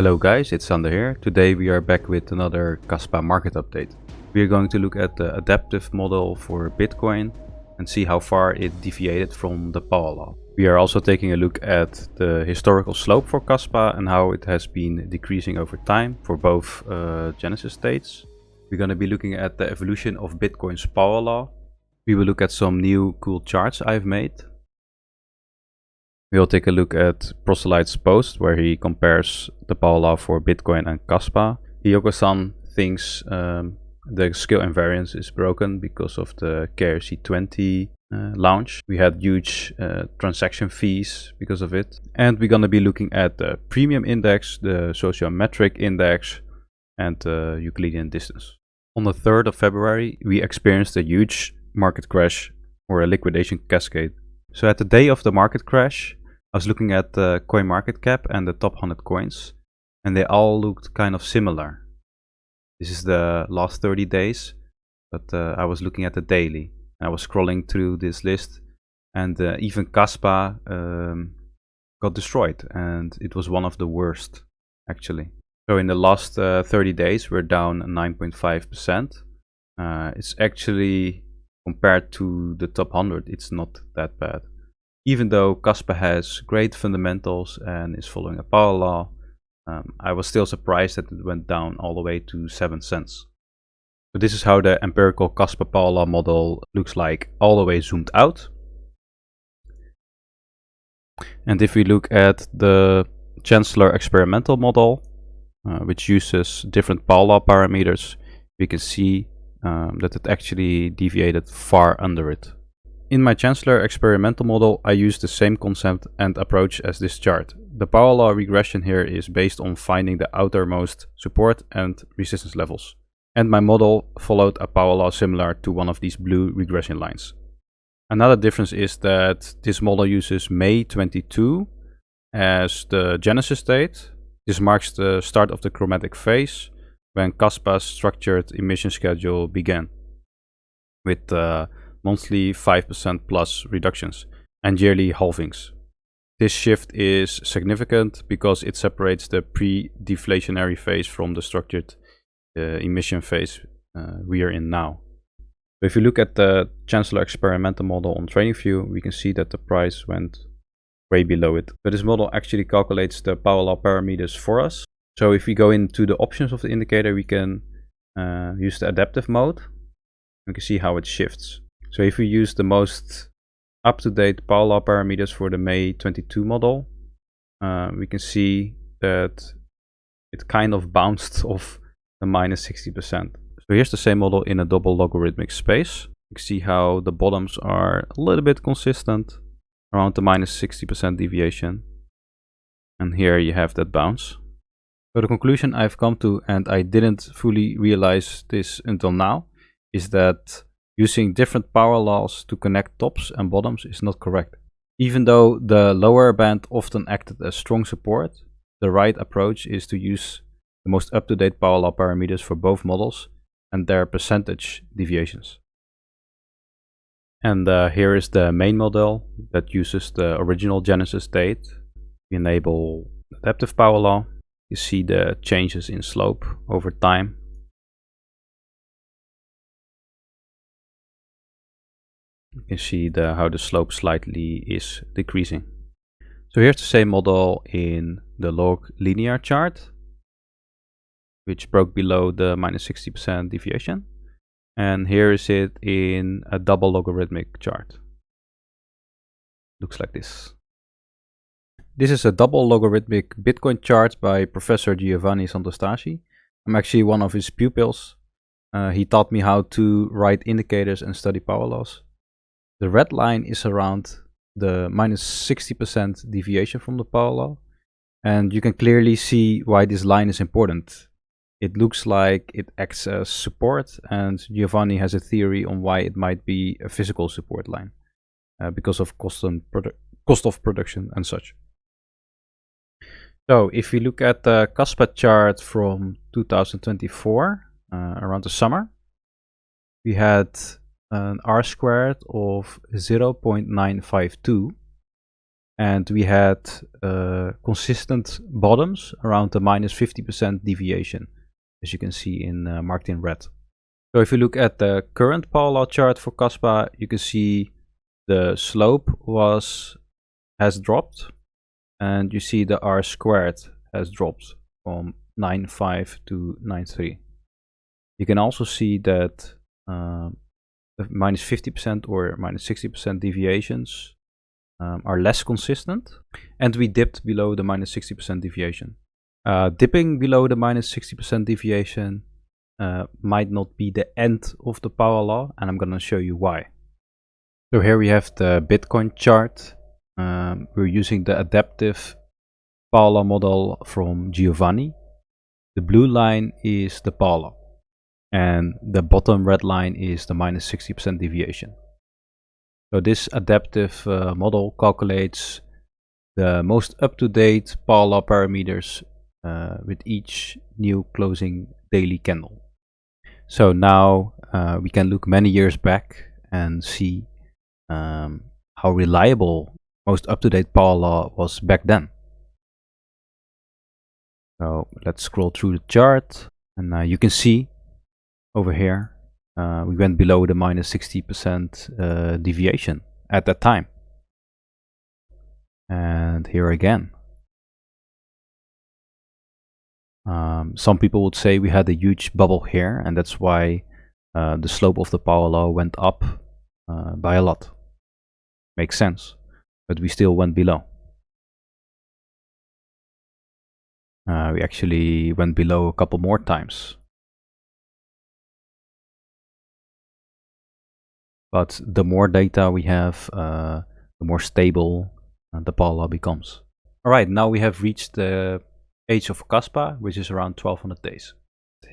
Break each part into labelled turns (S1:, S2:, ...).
S1: Hello guys, it's Sander here. Today we are back with another Kaspa market update. We are going to look at the adaptive model for Bitcoin and see how far it deviated from the power law. We are also taking a look at the historical slope for Kaspa and how it has been decreasing over time for both genesis states. We're going to be looking at the evolution of Bitcoin's power law. We will look at some new cool charts I've made. We'll take a look at Proselyte's post where he compares the power law for Bitcoin and Kaspa. Hiyoko-san thinks the scale invariance is broken because of the KRC20 launch. We had huge transaction fees because of it. And we're going to be looking at the premium index, the sociometric index, and the Euclidean distance. On the 3rd of February, we experienced a huge market crash or a liquidation cascade. So at the day of the market crash, I was looking at the CoinMarketCap and the top 100 coins, and they all looked kind of similar. This is the last 30 days, but I was looking at the daily. I was scrolling through this list, and even Kaspa got destroyed, and it was one of the worst, actually. So in the last 30 days, we're down 9.5%. It's actually, compared to the top 100, it's not that bad. Even though Kaspa has great fundamentals and is following a power law, I was still surprised that it went down all the way to 7 cents. So this is how the empirical Kaspa power law model looks like all the way zoomed out. And if we look at the Chancellor experimental model, which uses different power law parameters, we can see that it actually deviated far under it. In my Chancellor experimental model, I use the same concept and approach as this chart. The power law regression here is based on finding the outermost support and resistance levels. And my model followed a power law similar to one of these blue regression lines. Another difference is that this model uses May 22 as the genesis state. This marks the start of the chromatic phase when Kaspa's structured emission schedule began, with monthly 5% plus reductions and yearly halvings. This shift is significant because it separates the pre-deflationary phase from the structured emission phase we are in now. If you look at the Chancellor experimental model on TradingView, we can see that the price went way below it. But this model actually calculates the power law parameters for us. So if we go into the options of the indicator, we can use the adaptive mode. We can see how it shifts. So if we use the most up-to-date power law parameters for the May 22 model, we can see that it kind of bounced off the minus 60%. So here's the same model in a double logarithmic space. You can see how the bottoms are a little bit consistent around the minus 60% deviation. And here you have that bounce. So the conclusion I've come to, and I didn't fully realize this until now, is that using different power laws to connect tops and bottoms is not correct. Even though the lower band often acted as strong support, the right approach is to use the most up-to-date power law parameters for both models and their percentage deviations. And here is the main model that uses the original genesis date. We enable adaptive power law. You see the changes in slope over time. You can see how the slope slightly is decreasing. So here's the same model in the log linear chart, which broke below the minus 60% deviation. And here is it in a double logarithmic chart. Looks like this. This is a double logarithmic Bitcoin chart by Professor Giovanni Santostasi. I'm actually one of his pupils. He taught me how to write indicators and study power laws. The red line is around the minus 60% deviation from the power law. And you can clearly see why this line is important. It looks like it acts as support, and Giovanni has a theory on why it might be a physical support line because of cost of production and such. So if we look at the Kaspa chart from 2024, around the summer, we had an R squared of 0.952 and we had consistent bottoms around the minus 50% deviation, as you can see in marked in red. So if you look at the current power law chart for Kaspa, you can see the slope has dropped, and you see the R squared has dropped from 9.5 to 9.3. You can also see that the minus 50% or minus 60% deviations are less consistent, and we dipped below the minus 60% deviation. Dipping below the minus 60% deviation might not be the end of the power law, and I'm going to show you why. So here we have the Bitcoin chart. We're using the adaptive power law model from Giovanni. The blue line is the power law, and the bottom red line is the minus 60% deviation. So this adaptive model calculates the most up-to-date power law parameters with each new closing daily candle. So now we can look many years back and see how reliable most up-to-date power law was back then. So let's scroll through the chart, and you can see over here we went below the minus 60% deviation at that time. And here again. Some people would say we had a huge bubble here, and that's why the slope of the power law went up by a lot. Makes sense, but we still went below. We actually went below a couple more times. But the more data we have, the more stable the power law becomes. Alright, now we have reached the age of Kaspa, which is around 1200 days.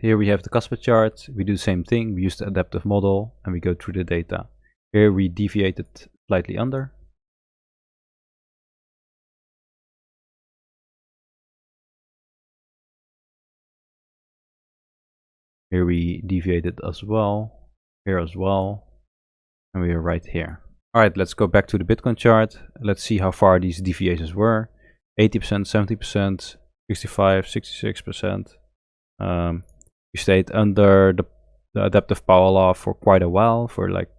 S1: Here we have the Kaspa chart. We do the same thing. We use the adaptive model and we go through the data. Here we deviated slightly under. Here we deviated as well. Here as well. And we are right here. Alright, let's go back to the Bitcoin chart. Let's see how far these deviations were. 80%, 70%, 65, 66%. We stayed under the adaptive power law for quite a while, for like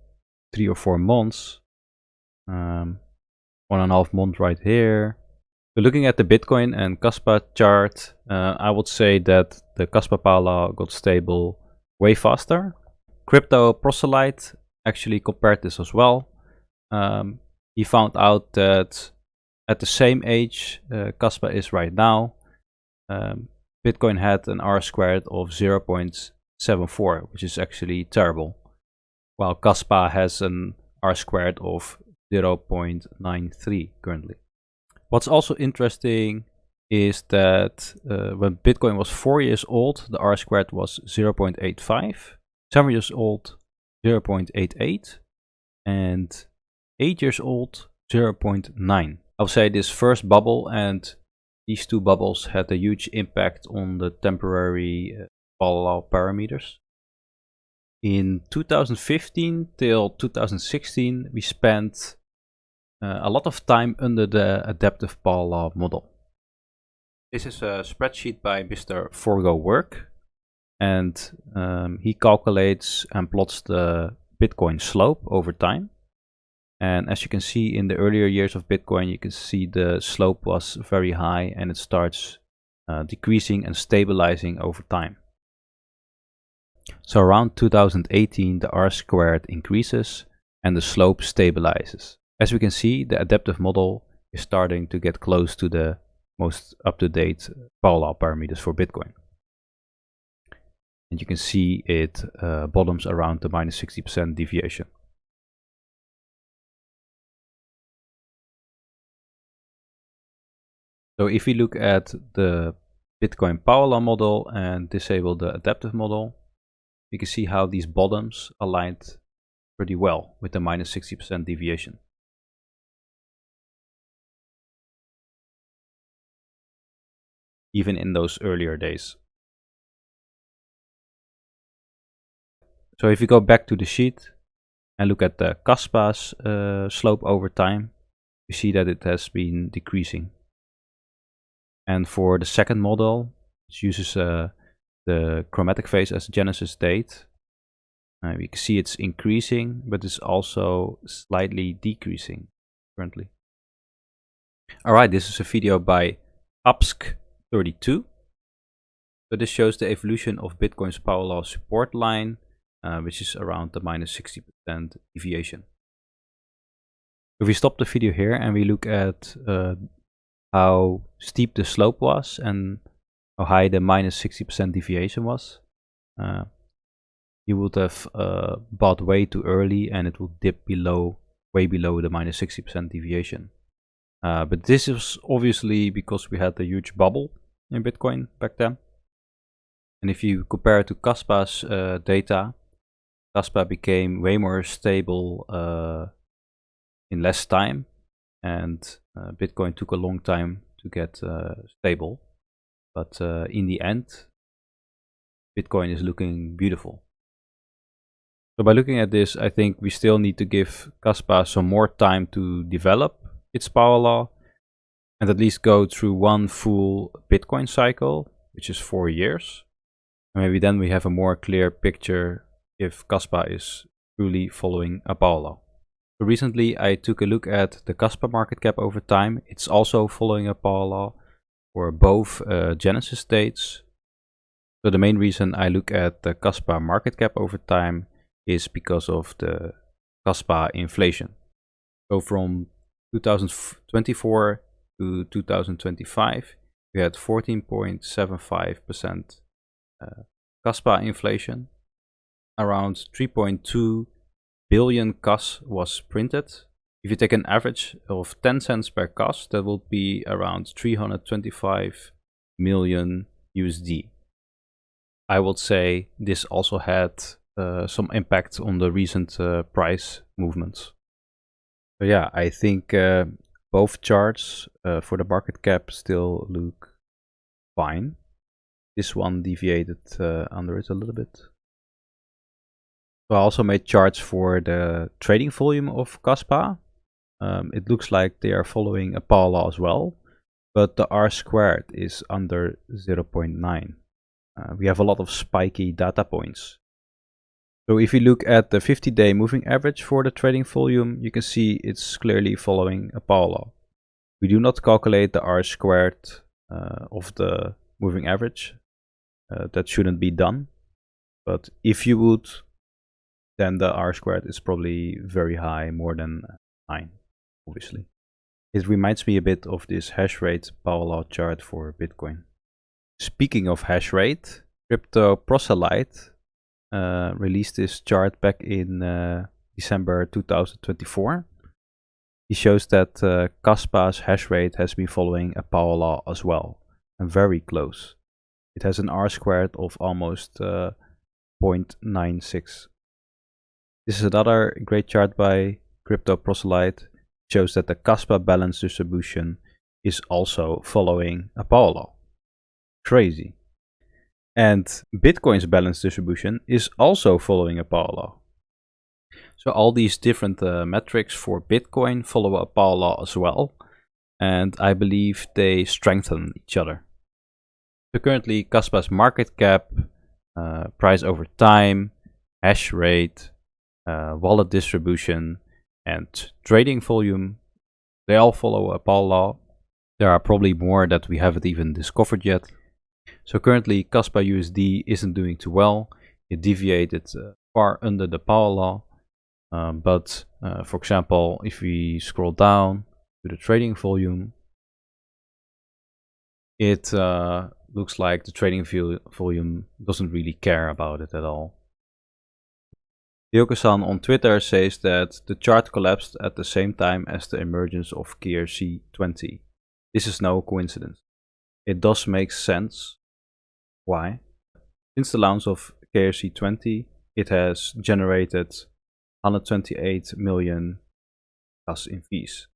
S1: 3 or 4 months. 1.5 months right here. So looking at the Bitcoin and Kaspa chart, I would say that the Kaspa power law got stable way faster. Crypto Proselyte actually compared this as well. He found out that at the same age Kaspa is right now, Bitcoin had an R squared of 0.74, which is actually terrible, while Kaspa has an R squared of 0.93 currently. What's also interesting is that when Bitcoin was 4 years old, the R squared was 0.85, 7 years old 0.88, and 8 years old 0.9. I'll say this first bubble and these two bubbles had a huge impact on the temporary power law parameters. In 2015 till 2016, we spent a lot of time under the adaptive power law model. This is a spreadsheet by Mr. Forgo Work, and he calculates and plots the Bitcoin slope over time. And as you can see in the earlier years of Bitcoin, you can see the slope was very high and it starts decreasing and stabilizing over time. So around 2018, the R squared increases and the slope stabilizes. As we can see, the adaptive model is starting to get close to the most up-to-date power law parameters for Bitcoin. And you can see it bottoms around the minus 60% deviation. So if we look at the Bitcoin power law model and disable the adaptive model, you can see how these bottoms aligned pretty well with the minus 60% deviation. Even in those earlier days. So if you go back to the sheet and look at the Kaspa's slope over time, you see that it has been decreasing. And for the second model, which uses the chromatic phase as genesis date, we can see it's increasing, but it's also slightly decreasing currently. Alright, this is a video by Upsk32. So this shows the evolution of Bitcoin's power law support line, which is around the minus 60% deviation. If we stop the video here and we look at how steep the slope was and how high the minus 60% deviation was, you would have bought way too early and it will dip way below the minus 60% deviation. But this is obviously because we had a huge bubble in Bitcoin back then. And if you compare it to Kaspa's data, Kaspa became way more stable in less time, and Bitcoin took a long time to get stable. But in the end, Bitcoin is looking beautiful. So by looking at this, I think we still need to give Kaspa some more time to develop its power law and at least go through one full Bitcoin cycle, which is 4 years. And maybe then we have a more clear picture if Kaspa is truly following a power law. So recently I took a look at the Kaspa market cap over time. It's also following a power law for both genesis dates. So the main reason I look at the Kaspa market cap over time is because of the Kaspa inflation. So from 2024 to 2025, we had 14.75% Kaspa inflation. Around 3.2 billion KAS was printed. If you take an average of 10 cents per KAS, that will be around 325 million USD. I would say this also had some impact on the recent price movements. So yeah, I think both charts for the market cap still look fine. This one deviated under it a little bit. So I also made charts for the trading volume of Kaspa. It looks like they are following a power law as well, but the R squared is under 0.9. We have a lot of spiky data points. So if you look at the 50-day moving average for the trading volume, you can see it's clearly following a power law. We do not calculate the R squared of the moving average. That shouldn't be done. But if you would, then the R squared is probably very high, more than 9, obviously. It reminds me a bit of this hash rate power law chart for Bitcoin. Speaking of hash rate, Crypto Proselyte released this chart back in December 2024. He shows that Kaspa's hash rate has been following a power law as well, and very close. It has an R squared of almost 0.96. This is another great chart by Crypto Proselyte. It shows that the Kaspa balance distribution is also following a power law. Crazy. And Bitcoin's balance distribution is also following a power law. So all these different metrics for Bitcoin follow a power law as well, and I believe they strengthen each other. So currently Kaspa's market cap, price over time, hash rate, wallet distribution, and trading volume, they all follow a power law. There are probably more that we haven't even discovered yet. So currently Kaspa USD isn't doing too well. It deviated far under the power law. But for example, if we scroll down to the trading volume, it looks like the trading volume doesn't really care about it at all. Ryoka-san on Twitter says that the chart collapsed at the same time as the emergence of KRC20. This is no coincidence. It does make sense. Why? Since the launch of KRC20, it has generated 128 million KAS in fees.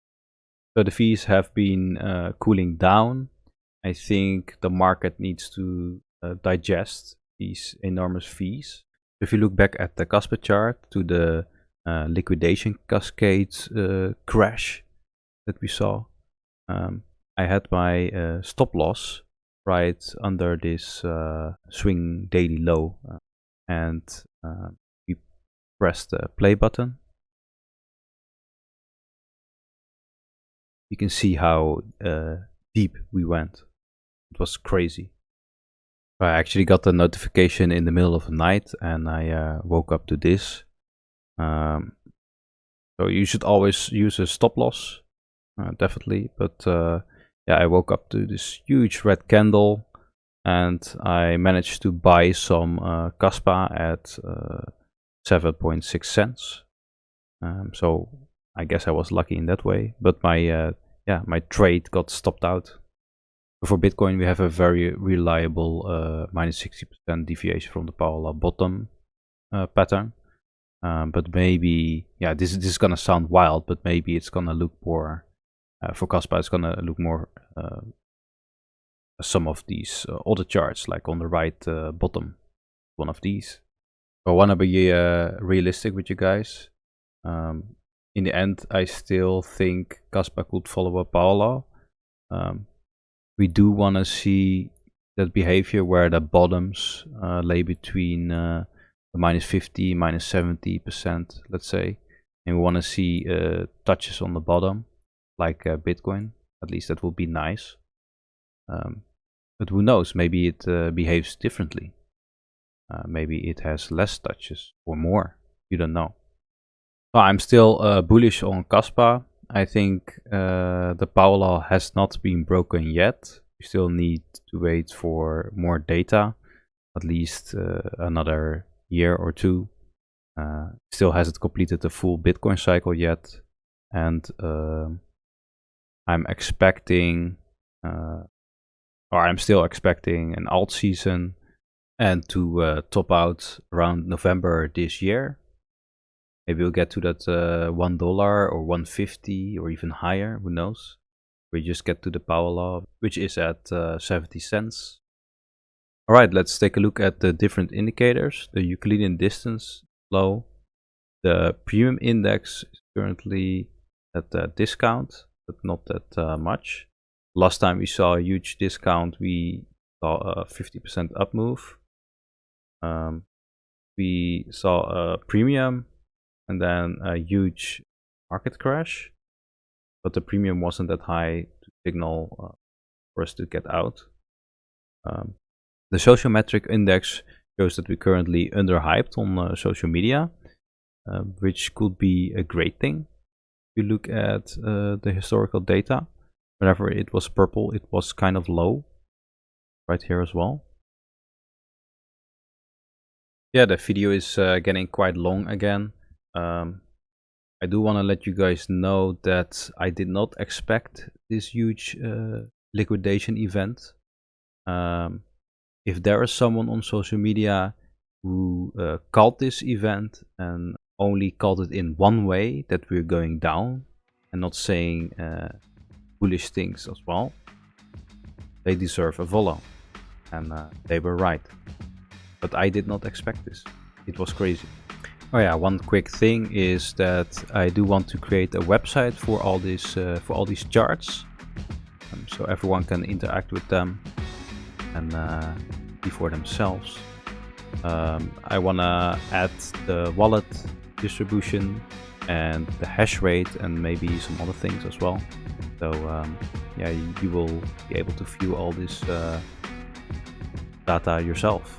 S1: So the fees have been cooling down. I think the market needs to digest these enormous fees. If you look back at the Kaspa chart to the liquidation cascades crash that we saw, I had my stop loss right under this swing daily low, and we pressed the play button. You can see how deep we went. It was crazy. I actually got the notification in the middle of the night, and I woke up to this. So you should always use a stop loss, definitely. But yeah, I woke up to this huge red candle, and I managed to buy some Kaspa at 7.6 cents. So I guess I was lucky in that way. But my my trade got stopped out. For Bitcoin, we have a very reliable minus 60% deviation from the parallel bottom pattern. But maybe, yeah, this is gonna sound wild, but maybe it's gonna look more, for Kaspa, it's gonna look more some of these other charts, like on the right bottom, one of these. I wanna be realistic with you guys. In the end, I still think Kaspa could follow a parallel. We do want to see that behavior where the bottoms lay between the minus 50, minus 70%, let's say. And we want to see touches on the bottom, like Bitcoin. At least that would be nice. But who knows, maybe it behaves differently. Maybe it has less touches or more. You don't know. So I'm still bullish on Kaspa. I think the power law has not been broken yet. We still need to wait for more data, at least another year or two. Still hasn't completed the full Bitcoin cycle yet. And I'm expecting, or I'm still expecting an alt season and to top out around November this year. Maybe we'll get to that $1 or 150 or even higher, who knows. We just get to the power law, which is at 70 cents. Alright, let's take a look at the different indicators. The Euclidean distance low. The premium index is currently at a discount, but not that much. Last time we saw a huge discount, we saw a 50% up move. We saw a premium and then a huge market crash, but the premium wasn't that high to signal for us to get out. The social metric index shows that we're currently underhyped on social media, which could be a great thing. If you look at the historical data, whenever it was purple, it was kind of low, right here as well. Yeah, the video is getting quite long again. I do want to let you guys know that I did not expect this huge liquidation event. If there is someone on social media who called this event and only called it in one way, that we're going down, and not saying foolish things as well, they deserve a follow. And they were right. But I did not expect this. It was crazy. Oh yeah, one quick thing is that I do want to create a website for all these charts, so everyone can interact with them and be for themselves. I wanna add the wallet distribution and the hash rate and maybe some other things as well. So yeah, you will be able to view all this data yourself.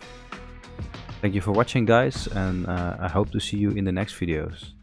S1: Thank you for watching, guys, and I hope to see you in the next videos.